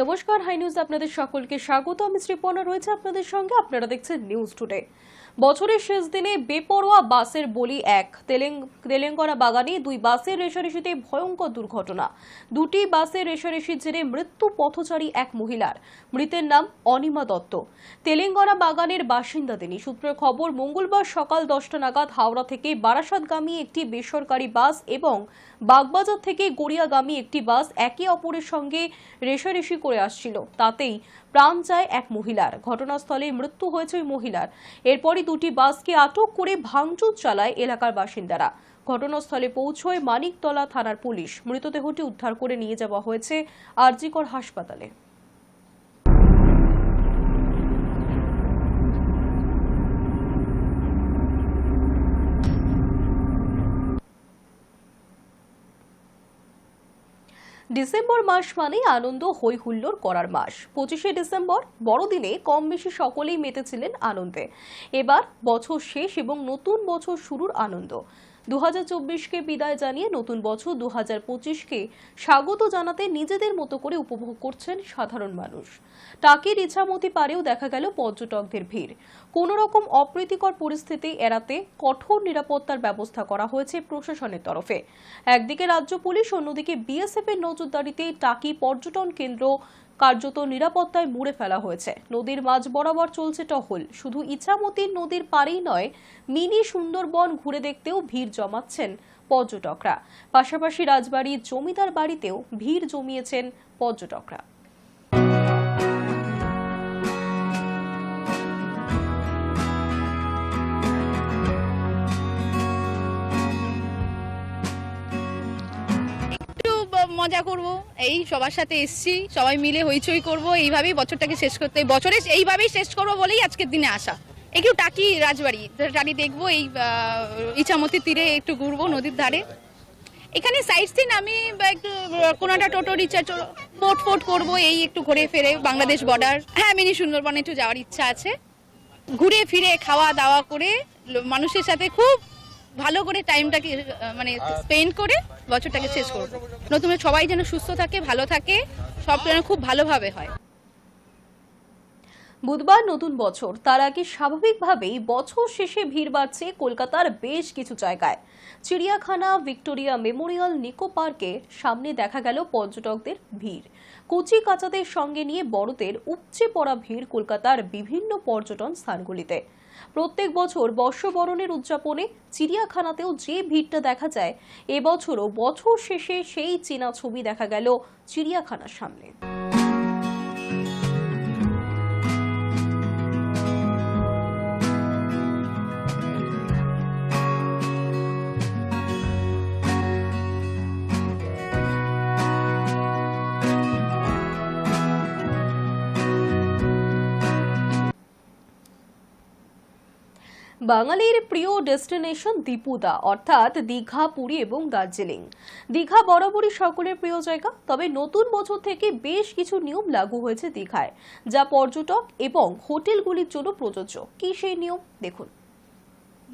নমস্কার, high news আপনাদের সকলকে স্বাগত। আমি শ্রীপর্ণা রয়েছে আপনাদের সঙ্গে। আপনারা দেখছেন নিউজ টুডে। বছরের শেষ দিনে বেপরোয়া বাসের বলি এক। তেলেঙ্গানা বাগানে দুই বাসের রেষারেষিতে ভয়ঙ্কর দুর্ঘটনা। দুটি বাসের রেষারেষির জেরে মৃত্যু পথচারী এক মহিলার। মৃতের নাম অনিমা দত্ত। তেলেঙ্গানা বাগানের বাসিন্দা তিনি। সূত্রের খবর, মঙ্গলবার সকাল 10টা নাগাদ হাওড়া থেকে বারাসাতগামী একটি বেসরকারি বাস এবং বাগবাজার থেকে গড়িয়াগামী একটি বাস একে অপরের সঙ্গে রেষারেষি করে আসছিল। তাতেই প্রাণ যায় এক মহিলার। ঘটনাস্থলে মৃত্যু হয়েছে ওই মহিলার। এরপরই দুটি বাসকে আটক করে ভাঙচুর চালায় এলাকার বাসিন্দারা। ঘটনাস্থলে পৌঁছয় মানিকতলা থানার পুলিশ। মৃতদেহটি উদ্ধার করে নিয়ে যাওয়া হয়েছে আরজিকর হাসপাতালে। ডিসেম্বর মাস মানেই আনন্দ হই হুল্লোড় করার মাস। 25শে ডিসেম্বর বড়দিনে কম বেশি সকলেই মেতেছিলেন আনন্দে। এবার বছর শেষ এবং নতুন বছর শুরুর আনন্দ। 2024কে বিদায় জানিয়ে নতুন বছর 2025কে স্বাগত জানাতে নিজেদের মতো করে উপভোগ করছেন সাধারণ মানুষ। টাকির ইছামতি পারেও দেখা গেল পর্যটকদের ভিড়। কোনো রকম অপ্রীতিকর পরিস্থিতি এড়াতে কঠোর নিরাপত্তার ব্যবস্থা করা হয়েছে প্রশাসনের তরফে। একদিকে রাজ্য পুলিশ, অন্যদিকে বিএসএফ এর নজরদারিতে টাকি পর্যটন কেন্দ্র কার্যত নিরাপত্তায় মুড়ে ফেলা হয়েছে। নদীর মাঝ বরাবর চলছে টহল। শুধু ইছামতি নদীর পাড়েই নয়, মিনি সুন্দরবন ঘুরে দেখতেও ভিড় জমাচ্ছেন পর্যটকরা। পাশাপাশি রাজবাড়ির জমিদার বাড়িতেও ভিড় জমিয়েছেন পর্যটকরা। মজা করব, এই সবার সাথে এসছি, সবাই মিলে হইচই করব, এইভাবেই বছরটাকে শেষ করতে, বছরে এইভাবেই শেষ করব বলেই আজকের দিনে আসা। একটু টাকি রাজবাড়ি দেখবো, এই ইছামতির তীরে একটু ঘুরবো, নদীর ধারে। এখানে সাইড সিন আমি একটু কোনাটা টোটো রিচার্জ ফোট করবো, এই একটু ঘুরে ফিরে বাংলাদেশ বর্ডার। হ্যাঁ, মিনি সুন্দরবনে একটু যাওয়ার ইচ্ছা আছে। ঘুরে ফিরে খাওয়া দাওয়া করে মানুষের সাথে খুব ভালো করে টাইমটাকে স্পেন্ড করে বছরটাকে শেষ করবো। নতুন সবাই যেন সুস্থ থাকে, ভালো থাকে, সব যেন খুব ভালোভাবে হয়। বুধবার নতুন বছর, তার আগে স্বাভাবিকভাবেই বছর শেষে ভিড় বাড়ছে কলকাতার বেশ কিছু জায়গায়। চিড়িয়াখানা, ভিক্টোরিয়া মেমোরিয়াল, নিকো পার্কে সামনে দেখা গেল পর্যটকদের ভিড়। কচি কাচাদের সঙ্গে নিয়ে বড়দের উপচে পড়া ভিড় কলকাতার বিভিন্ন পর্যটন স্থানগুলিতে। প্রত্যেক বছর বর্ষবরণের উদযাপনে চিড়িয়াখানাতেও যে ভিড়টা দেখা যায়, এবছরও বছর শেষে সেই চেনা ছবি দেখা গেল চিড়িয়াখানার সামনে। বাঙালির প্রিয় ডেস্টিনেশন দীপুদা, অর্থাৎ দীঘা, পুরী এবং দার্জিলিং। দীঘা বরাবরই সকলের প্রিয় জায়গা, তবে নতুন বছর থেকে বেশ কিছু নিয়ম লাগু হয়েছে দীঘায়, যা পর্যটক এবং হোটেলগুলির জন্য প্রযোজ্য। কি সেই নিয়ম দেখুন।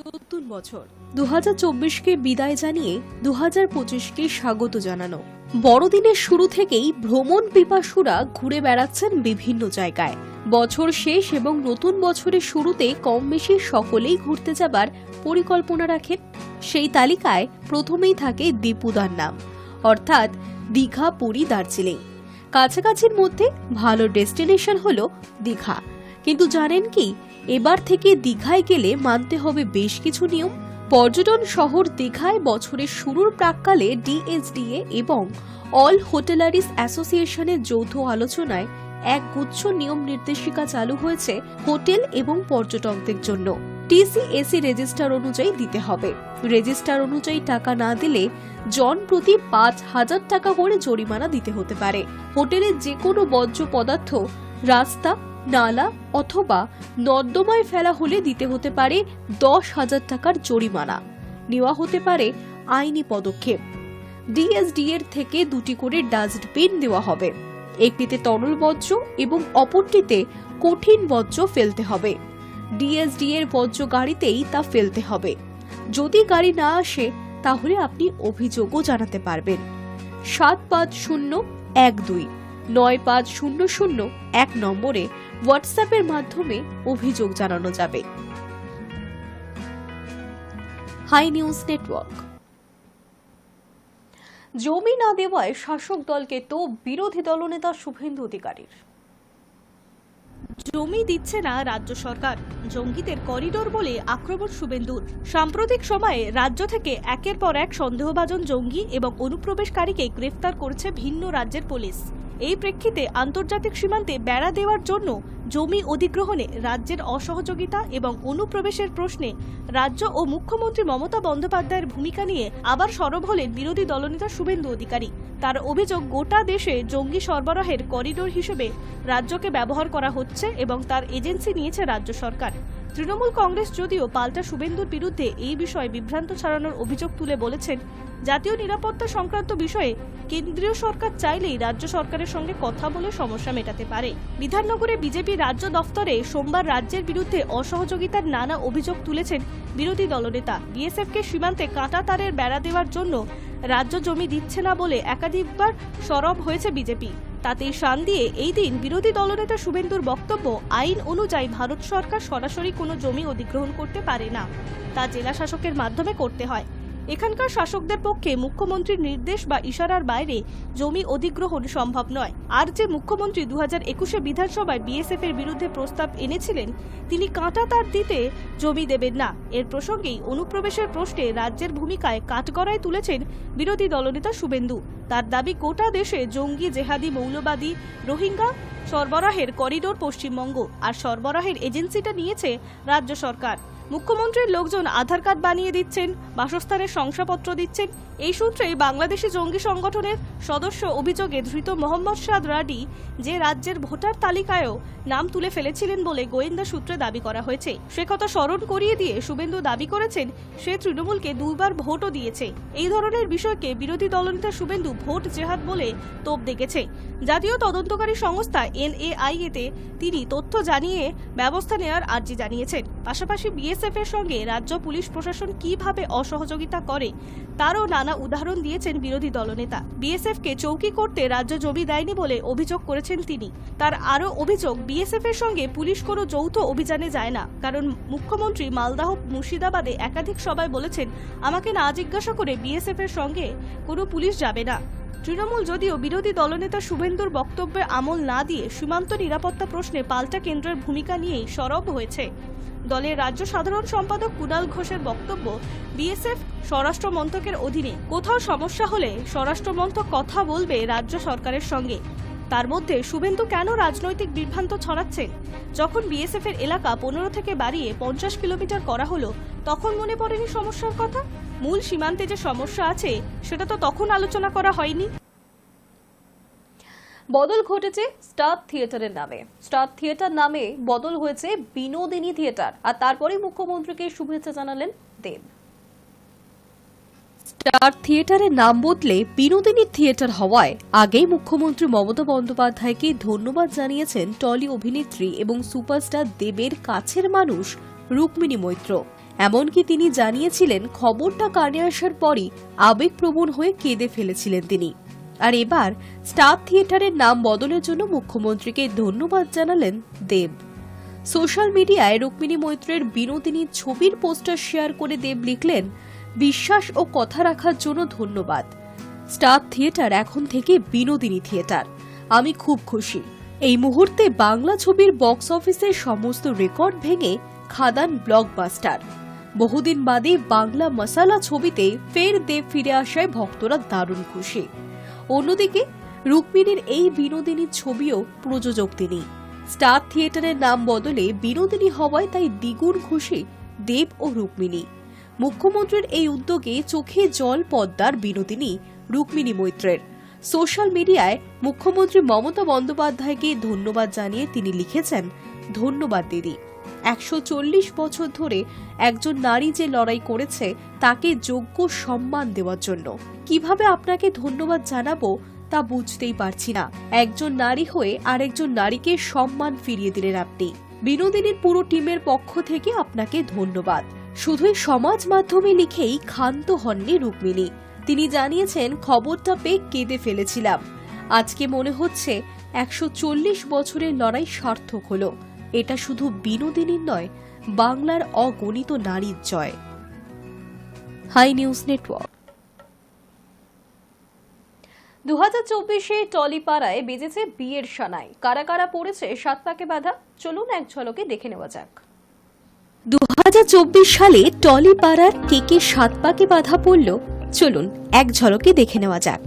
নতুন বছর 2024কে বিদায় জানিয়ে 2025কে স্বাগত জানানো। বড়দিনের শুরু থেকেই ভ্রমণ পিপাসুরা ঘুরে বেড়াচ্ছেন বিভিন্ন জায়গায়। বছর শেষ এবং নতুন বছরের শুরুতে কম বেশি সকলেই ঘুরতে যাবার পরিকল্পনা রাখেন। সেই তালিকায় প্রথমেই থাকে দীপুদার নাম, অর্থাৎ দীঘা, পুরী, দার্জিলিং। কাছাকাছির মধ্যে ভালো ডেস্টিনেশন হলো দীঘা। কিন্তু জানেন কি, এবার থেকে দীঘায় গেলে মানতে হবে বেশ কিছু নিয়ম। পর্যটন শহর দীঘায় বছরের শুরুর প্রাক্কালে ডিএসডিএ এবং অল হোটেলারিস অ্যাসোসিয়েশনের যৌথ আলোচনায় এক গুচ্ছ নিয়ম নির্দেশিকা চালু হয়েছে হোটেল এবং পর্যটকদের জন্য। টিসিএসি রেজিস্টার অনুযায়ী দিতে হবে। রেজিস্টার অনুযায়ী টাকা না দিলে জন প্রতি 5,000 টাকা করে জরিমানা দিতে হতে পারে। হোটেলের যে কোনো বর্জ্য পদার্থ রাস্তা, নালা অথবা নর্দমায় ফেলা হলে দিতে হতে পারে 10,000 টাকার জরিমানা। নেওয়া হতে পারে আইনি পদক্ষেপ। ডিএসডিএর থেকে 2টি করে ডাস্টবিন দেওয়া হবে। একটিতে তরল বর্জ্য এবং অপরটিতে কঠিন বর্জ্য ফেলতে হবে। ডিএসডিএর বর্জ্য গাড়িতেই তা ফেলতে হবে। যদি গাড়ি না আসে তাহলে আপনি অভিযোগও জানাতে পারবেন। 75012 9500 নম্বরে হোয়াটসঅ্যাপের মাধ্যমে অভিযোগ জানানো যাবে। Hi news Network. জমি না দেওয়ায় শাসক দলকে তো বিরোধী দলনেতা শুভেন্দু অধিকারীর। জমি দিচ্ছে না রাজ্য সরকার, জঙ্গিদের করিডোর বলে আক্রমণ শুভেন্দুর। সাম্প্রতিক সময়ে রাজ্য থেকে একের পর এক সন্দেহভাজন জঙ্গি এবং অনুপ্রবেশকারীকে গ্রেফতার করেছে ভিন্ন রাজ্যের পুলিশ। এই প্রেক্ষিতে আন্তর্জাতিক সীমান্তে বেড়া দেওয়ার জন্য জমি অধিগ্রহণে রাজ্যের অসহযোগিতা এবং অনুপ্রবেশের প্রশ্নে রাজ্য ও মুখ্যমন্ত্রী মমতা বন্দ্যোপাধ্যায়ের ভূমিকা নিয়ে আবার সরব হলেন বিরোধী দলনেতা শুভেন্দু অধিকারী। তার অভিযোগ, গোটা দেশে জঙ্গি সরবরাহের করিডোর হিসেবে রাজ্যকে ব্যবহার করা হচ্ছে এবং তার এজেন্সি নিয়েছে রাজ্য সরকার। তৃণমূল কংগ্রেস যদিও পাল্টা শুভেন্দুর বিরুদ্ধে এই বিষয়ে বিভ্রান্ত ছড়ানোর অভিযোগ তুলে বলেছেন, জাতীয় নিরাপত্তা সংক্রান্ত বিষয়ে কেন্দ্রীয় সরকার চাইলেই রাজ্য সরকারের সঙ্গে কথা বলে সমস্যা মেটাতে পারে। বিধাননগরে বিজেপি রাজ্য দফতরে সোমবার রাজ্যের বিরুদ্ধে অসহযোগিতার নানা অভিযোগ তুলেছেন বিরোধী দলনেতা। বিএসএফকে সীমান্তে কাঁটা তারের বেড়া দেওয়ার জন্য রাজ্য জমি দিচ্ছে না বলে একাধিকবার সরব হয়েছে বিজেপি। তাতেই শান দিয়ে এই দিন বিরোধী দলনেতা শুভেন্দুর বক্তব্য, আইন অনুযায়ী ভারত সরকার সরাসরি কোনো জমি অধিগ্রহণ করতে পারে না, তা জেলা শাসকের মাধ্যমে করতে হয়। এখানকার শাসকদের পক্ষে মুখ্যমন্ত্রীর নির্দেশ বা ইশারার বাইরে জমি অধিগ্রহণ সম্ভব নয়। আর যে মুখ্যমন্ত্রী 2021 বিধানসভায় বিএসএফ এর বিরুদ্ধে প্রস্তাব এনেছিলেন, তিনি কাঁটা তার দিতে জমি দেবেন না। এর প্রসঙ্গেই অনুপ্রবেশের প্রশ্নে রাজ্যের ভূমিকায় কাঠগড়ায় তুলেছেন বিরোধী দলনেতা শুভেন্দু। তার দাবি, গোটা দেশে জঙ্গি, জেহাদি, মৌলবাদী, রোহিঙ্গা সরবরাহের করিডোর পশ্চিমবঙ্গ, আর সরবরাহের এজেন্সিটা নিয়েছে রাজ্য সরকার। মুখ্যমন্ত্রীর লোকজন আধার কার্ড বানিয়ে দিচ্ছেন, বাসস্থানের শংসাপত্র দিচ্ছেন। এই সূত্রেই বাংলাদেশি জঙ্গি সংগঠনের সদস্য অভিযোগে ধৃত মোহাম্মদ সাদ রাডি যে রাজ্যের ভোটার তালিকায়ও নাম তুলে ফেলেছিলেন বলে গোয়েন্দা সূত্রে দাবি করা হয়েছে। সে কথা স্মরণ করিয়ে দিয়ে শুভেন্দু দাবি করেছেন, সে তৃণমূলকে 2বার ভোটও দিয়েছে। এই ধরনের বিষয়কে বিরোধী দলনেতা শুভেন্দু ভোট জেহাদ বলে তোপ দেখেছে। জাতীয় তদন্তকারী সংস্থা NAIA-তে তিনি তথ্য জানিয়ে ব্যবস্থা নেওয়ার আর্জি জানিয়েছেন। পাশাপাশি বিএসএফ এর সঙ্গে রাজ্য পুলিশ প্রশাসন কিভাবে অসহযোগিতা করে তারও নানা উদাহরণ দিয়েছেন বিরোধী দলনেতা। বিএসএফকে চৌকি করতে রাজ্য জমি দেয়নি বলে অভিযোগ করেছেন তিনি। তার আরও অভিযোগ, বিএসএফ এর সঙ্গে পুলিশ কোনো যৌথ অভিযানে যায় না, কারণ মুখ্যমন্ত্রী মালদাহ, মুর্শিদাবাদে একাধিক সভায় বলেছেন, আমাকে না জিজ্ঞাসা করে বিএসএফ এর সঙ্গে কোনো পুলিশ যাবে না। তৃণমূল যদিও বিরোধী দলনেতা শুভেন্দুর বক্তব্যে আমল না দিয়ে সীমান্ত নিরাপত্তা প্রশ্নে পাল্টা কেন্দ্রের ভূমিকা নিয়েই সরব হয়েছে। দলের রাজ্য সাধারণ সম্পাদক কুণাল ঘোষের বক্তব্য, বিএসএফ স্বরাষ্ট্র মন্ত্রকের অধীনে, কোথাও সমস্যা হলে স্বরাষ্ট্র মন্ত্রক কথা বলবে রাজ্য সরকারের সঙ্গে। তার মধ্যে শুভেন্দু কেন রাজনৈতিক বিভ্রান্ত ছড়াচ্ছেন? যখন বিএসএফ এর এলাকা 15 থেকে বাড়িয়ে 50 কিলোমিটার করা হলো, তখন মনে পড়েনি সমস্যার কথা? মূল সীমান্তে যে সমস্যা আছে সেটা তো তখন আলোচনা করা হয়নি। বদল ঘটেছে স্টার থিয়েটারের নামে। স্টার থিয়েটার নামে বদল হয়েছে বিনোদিনী থিয়েটার, আর তারপরে মুখ্যমন্ত্রীকে শুভেচ্ছা জানালেন দেব। স্টার থিয়েটারের নাম বদলে বিনোদিনী থিয়েটার হওয়ায় আগেই মুখ্যমন্ত্রী মমতা বন্দ্যোপাধ্যায়কে ধন্যবাদ জানিয়েছেন টলি অভিনেত্রী এবং সুপারস্টার দেবের কাছের মানুষ রুক্মিণী মৈত্র। এমনকি তিনি জানিয়েছিলেন, খবরটা কানে আসার পরই আবেগপ্রবণ হয়ে কেঁদে ফেলেছিলেন তিনি। আর এবার স্টার থিয়েটারের নাম বদলের জন্য মুখ্যমন্ত্রীকে ধন্যবাদ জানালেন দেব। সোশ্যাল মিডিয়ায় রুক্মিণী মৈত্রের বিনোদিনীর ছবির পোস্টার শেয়ার করে দেব লিখলেন, বিশ্বাস ও কথা রাখার জন্য ধন্যবাদ। স্টার থিয়েটার এখন থেকে বিনোদিনী থিয়েটার। আমি খুব খুশি। এই মুহূর্তে বাংলা ছবির বক্স অফিসের সমস্ত রেকর্ড ভেঙে খাদান ব্লকবাস্টার। বহুদিন বাদে বাংলা মশালা ছবিতে ফের দেব ফিরে আসায় ভক্তরা দারুণ খুশি। অন্যদিকে রুক্মিণীর এই বিনোদিনীর ছবিও প্রযোজক তিনি। স্টার থিয়েটারের নাম বদলে বিনোদিনী হওয়ায় তাই দ্বিগুণ খুশি দেব ও রুক্মিণী। মুখ্যমন্ত্রীর এই উদ্যোগে চোখে জল পদ্মার বিনোদিনী রুক্মিণী মৈত্রের। সোশ্যাল মিডিয়ায় মুখ্যমন্ত্রী মমতা বন্দ্যোপাধ্যায়কে ধন্যবাদ জানিয়ে তিনি লিখেছেন, ধন্যবাদ দিদি। 140 বছর ধরে একজন নারী যে লড়াই করেছে তাকে যোগ্য সম্মান দেওয়ার জন্য। কিভাবে আপনাকে ধন্যবাদ জানাবো তা বুঝতেই পারছি না। একজন নারী হয়ে আরেকজন নারীকে সম্মান ফিরিয়ে দিলেন আপনি। বিনোদিনীর পুরো টিমের পক্ষ থেকে আপনাকে ধন্যবাদ। শুধুই সমাজ মাধ্যমে লিখেই ক্ষান্ত হননি রুক্মিণী। তিনি জানিয়েছেন, খবরটা পেয়ে কেঁদে ফেলেছিলাম। আজকে মনে হচ্ছে 140 বছরের লড়াই সার্থক হলো। এটা শুধু বিনোদিনীর নয়, বাংলার অগণিত নারীর জয়। Hi news network. 2024-এ টলিপাড়ায় বেজেছে বিয়ের সানাই। কারা কারা পড়েছে 7 পাকে বাঁধা, চলুন এক ঝলকে দেখে নেওয়া যাক। 2024 সালে টলিপাড়ার কে 7 পাকে বাঁধা পড়ল, চলুন এক ঝলকে দেখে নেওয়া যাক।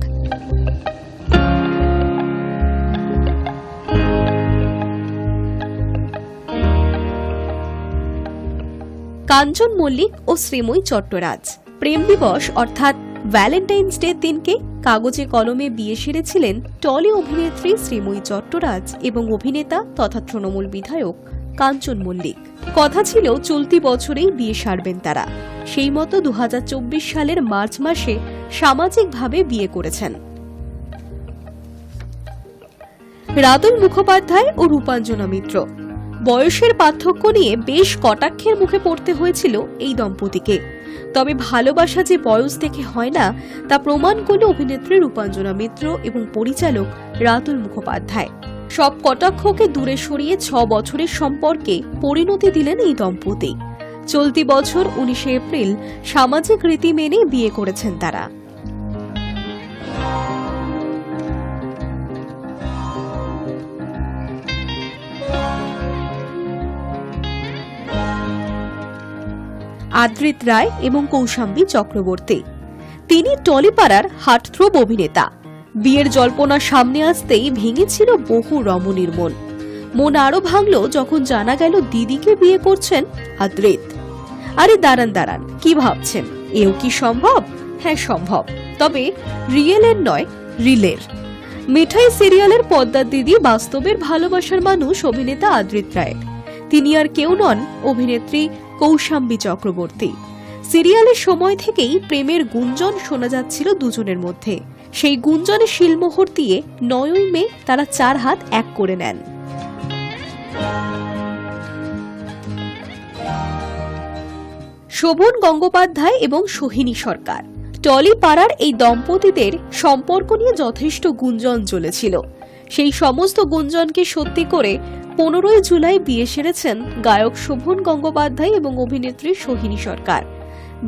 কাঞ্চন মল্লিক ও শ্রীময়ী চট্টরাজ প্রেম দিবস অর্থাৎ ভ্যালেন্টাইন্স ডে দিনকে কাগজে কলমে বিয়ে সেরেছিলেন টলি অভিনেত্রী শ্রীময়ী চট্টরাজ এবং অভিনেতা তথা তৃণমূল বিধায়ক কাঞ্চন মল্লিক। কথা ছিল চলতি বছরেই বিয়ে সারবেন তারা। সেই মতো 2024 সালের মার্চ মাসে সামাজিকভাবে বিয়ে করেছেন। রাতুল মুখোপাধ্যায় ও রূপাঞ্জনা মিত্র। বয়সের পার্থক্য নিয়ে বেশ কটাক্ষের মুখে পড়তে হয়েছিল এই দম্পতিকে। তবে ভালোবাসা যে বয়স দেখে হয় না তা প্রমাণ করল অভিনেত্রী রূপাঞ্জনা মিত্র এবং পরিচালক রাতুল মুখোপাধ্যায়। সব কটাক্ষকে দূরে সরিয়ে 6 বছরের সম্পর্কে পরিণতি দিলেন এই দম্পতি। চলতি বছর 19 এপ্রিল সামাজিক রীতি মেনে বিয়ে করেছেন তারা। আদ্রিত রায় এবং কৌশাম্বী চক্রবর্তী। তিনি টলিপাড়ার হার্টথ্রোব অভিনেতা। বিয়ের জল্পনা সামনে আসতেই ভেঙেছিল বহু রমণীর মন। মন আরো ভাঙল যখন জানা গেল দিদিকে বিয়ে করছেন আদ্রিত। আরে দাঁড়ান, কি ভাবছেন? এও কি সম্ভব? হ্যাঁ সম্ভব, তবে রিয়েলের নয়, রিলের। মিঠাই সিরিয়ালের পদ্মার দিদি বাস্তবের ভালোবাসার মানুষ অভিনেতা আদ্রিত রায়। তিনি আর কেউ নন অভিনেত্রী কৌশাম্বী চক্রবর্তী। সিরিয়ালের সময় থেকেই প্রেমের গুঞ্জন শোনা যাচ্ছিল দুজনের মধ্যে। সেই গুঞ্জনে শিলমোহর দিয়ে 9ই মে তারা 4 হাত এক করে নেন। শোভন গঙ্গোপাধ্যায় এবং সোহিনী সরকার। টলিপাড়ার এই দম্পতিদের সম্পর্ক নিয়ে যথেষ্ট গুঞ্জন চলেছিল। সেই সমস্ত গুঞ্জনকে সত্যি করে 15ই জুলাই বিয়ে সেরেছেন গায়ক শোভন গঙ্গোপাধ্যায় এবং অভিনেত্রী সোহিনী সরকার।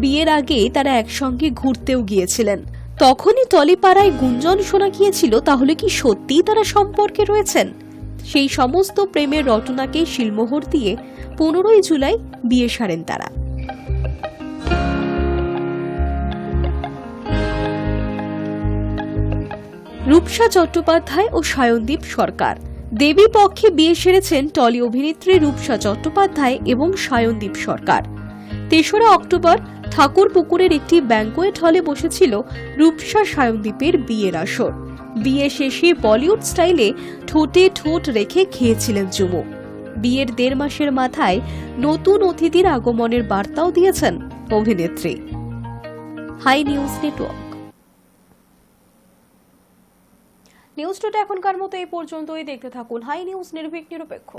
বিয়ের আগে তারা একসঙ্গে ঘুরতেও গিয়েছিলেন। তখনই টলিপাড়ায় গুঞ্জন শোনা গিয়েছিল, তাহলে কি সত্যিই তারা সম্পর্কে রয়েছেন? সেই সমস্ত প্রেমের রটনাকে শিলমোহর দিয়ে 15ই জুলাই বিয়ে সারেন তারা। রূপসা চট্টোপাধ্যায় ও সায়নদীপ সরকার। দেবী পক্ষে বিয়ে সেরেছেন টলি অভিনেত্রী রূপসা চট্টোপাধ্যায় এবং সায়নদীপ সরকার। 3রা অক্টোবর ঠাকুরপুকুরের একটি ব্যাংকোয়েট হলে বসেছিল রূপসা সায়নদীপের বিয়ের আসর। বিয়ে শেষে বলিউড স্টাইলে ঠোঁটে ঠোঁট রেখে খেয়েছিলেন চুমু। বিয়ের 1.5 মাসের মাথায় নতুন অতিথির আগমনের বার্তাও দিয়েছেন অভিনেত্রী। Hi news Network. News today এখনকার মতো এই পর্যন্তই। দেখতে থাকুন হাই নিউজ, নির্ভীক নিরপেক্ষ।